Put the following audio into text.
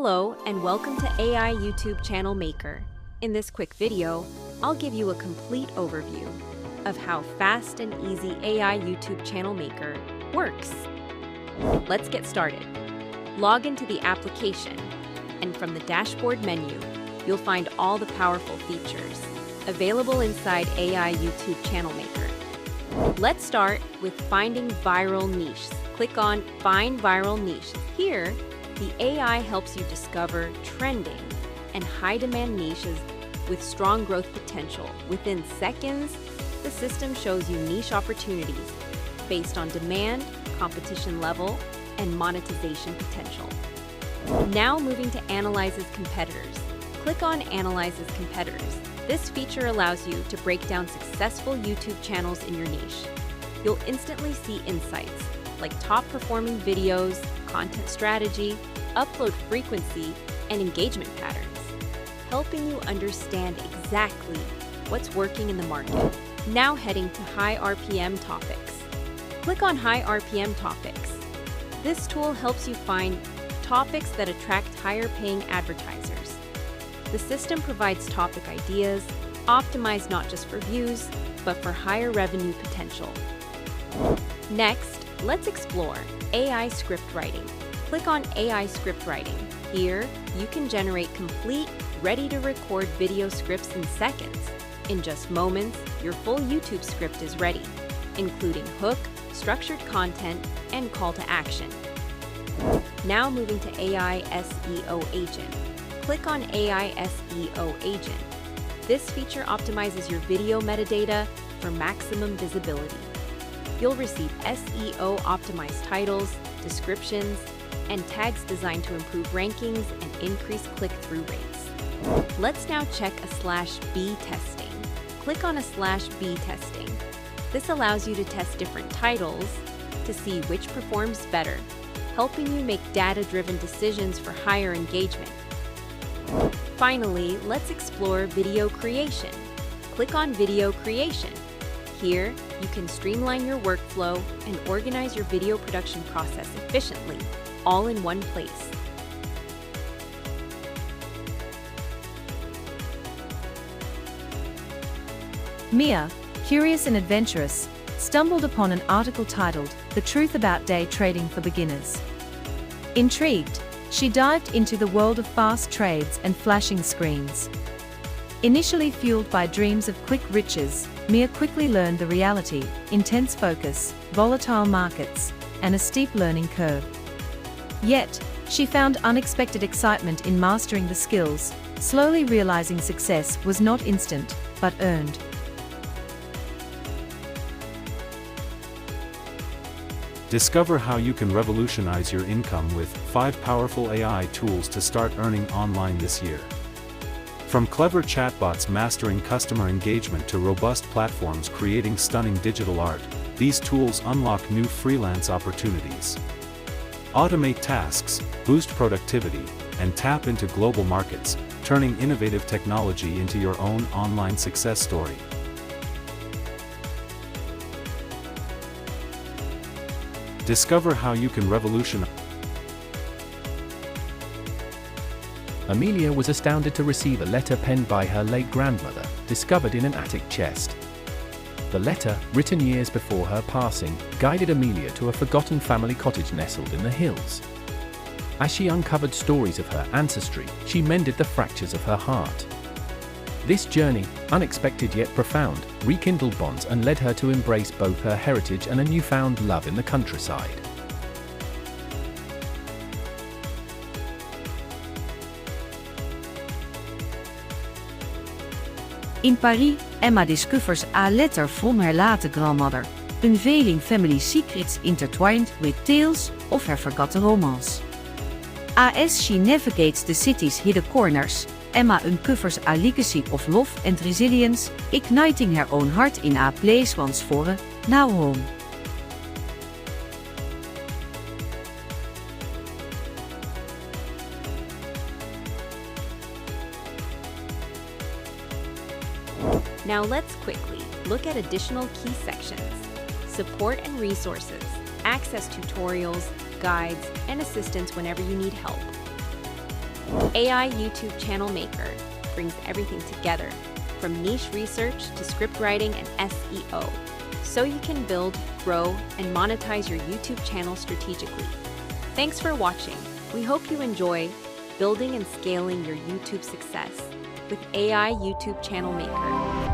Hello and welcome to AI YouTube Channel Maker. In this quick video, I'll give you a complete overview of how fast and easy AI YouTube Channel Maker works. Let's get started. Log into the application, and from the dashboard menu, you'll find all the powerful features available inside AI YouTube Channel Maker. Let's start with finding viral niches. Click on Find Viral Niche. Here, the AI helps you discover trending and high-demand niches with strong growth potential. Within seconds, the system shows you niche opportunities based on demand, competition level, and monetization potential. Now moving to Analyze's competitors. Click on Analyze's competitors. This feature allows you to break down successful YouTube channels in your niche. You'll instantly see insights like top-performing videos, content strategy, upload frequency, and engagement patterns, helping you understand exactly what's working in the market. Now heading to High RPM Topics. Click on High RPM Topics. This tool helps you find topics that attract higher-paying advertisers. The system provides topic ideas, optimized not just for views, but for higher revenue potential. Next, let's explore AI script writing. Click on AI script writing. Here, you can generate complete, ready-to-record video scripts in seconds. In just moments, your full YouTube script is ready, including hook, structured content, and call to action. Now moving to AI SEO Agent. Click on AI SEO Agent. This feature optimizes your video metadata for maximum visibility. You'll receive SEO-optimized titles, descriptions, and tags designed to improve rankings and increase click-through rates. Let's now check /B testing. Click on /B testing. This allows you to test different titles to see which performs better, helping you make data-driven decisions for higher engagement. Finally, let's explore video creation. Click on Video Creation. Here, you can streamline your workflow and organize your video production process efficiently, all in one place. Mia, curious and adventurous, stumbled upon an article titled "The Truth About Day Trading for Beginners." Intrigued, she dived into the world of fast trades and flashing screens. Initially fueled by dreams of quick riches, Mia quickly learned the reality: intense focus, volatile markets, and a steep learning curve. Yet, she found unexpected excitement in mastering the skills, slowly realizing success was not instant, but earned. Discover how you can revolutionize your income with 5 powerful AI tools to start earning online this year. From clever chatbots mastering customer engagement to robust platforms creating stunning digital art, these tools unlock new freelance opportunities. Automate tasks, boost productivity, and tap into global markets, turning innovative technology into your own online success story. Discover how you can revolutionize. Amelia was astounded to receive a letter penned by her late grandmother, discovered in an attic chest. The letter, written years before her passing, guided Amelia to a forgotten family cottage nestled in the hills. As she uncovered stories of her ancestry, she mended the fractures of her heart. This journey, unexpected yet profound, rekindled bonds and led her to embrace both her heritage and a newfound love in the countryside. In Paris, Emma discovers a letter from her late grandmother, unveiling family secrets intertwined with tales of her forgotten romance. As she navigates the city's hidden corners, Emma uncovers a legacy of love and resilience, igniting her own heart in a place once foreign, now home. Now let's quickly look at additional key sections: support and resources, access tutorials, guides, and assistance whenever you need help. AI YouTube Channel Maker brings everything together, from niche research to script writing and SEO, so you can build, grow, and monetize your YouTube channel strategically. Thanks for watching. We hope you enjoy building and scaling your YouTube success with AI YouTube Channel Maker.